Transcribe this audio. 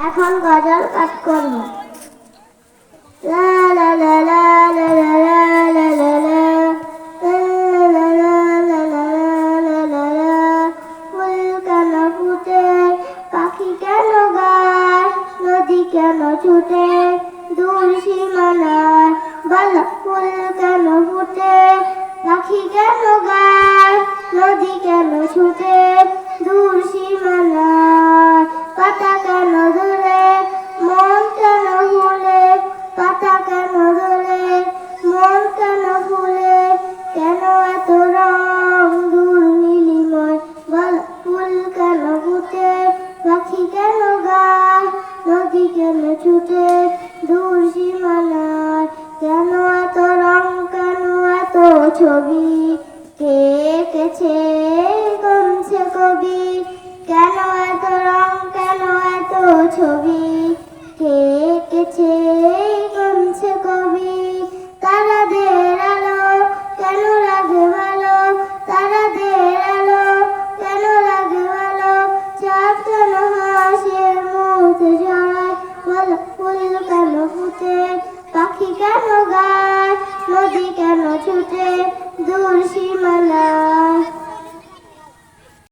এখন গজল পাঠ করব। লা লা লা লা লা লা লা লা লা ফুল কেন ফুটে, পাখি কেন গায়, নদী কেন ছুটে দূর সীমানায়। বলো ফুল কেন ফুটে, পাখি কেন গায়, নদী কেন ছুটে দূর সীমানায়। পাতা কেন ধরে, মন কেন ভুলে, পাতা কেন ধরে, মন কেন ভুলে, কেন এত রং দূর নীলিময়। বল ফুল কেন ফুটে, পাখি কেন গায়, নদী কেন ছুটে দূর সীমানায়। কেন এত রং, কেন এত ছবি, কে এঁকেছে কমছে কবি। কেন এত রং, কেন এত ছবি, কে এঁকেছে কমছে কবি। তারাদের আলো কেন লাগে ভালো, তারাদের আলো কেন লাগে ভালো, চাঁদ কেন হাসে মুখে জড়ায়। বলো ফুল কেন ফুটে, পাখি কেন গায়, নদী কেন ছুটে দূর সীমানায়।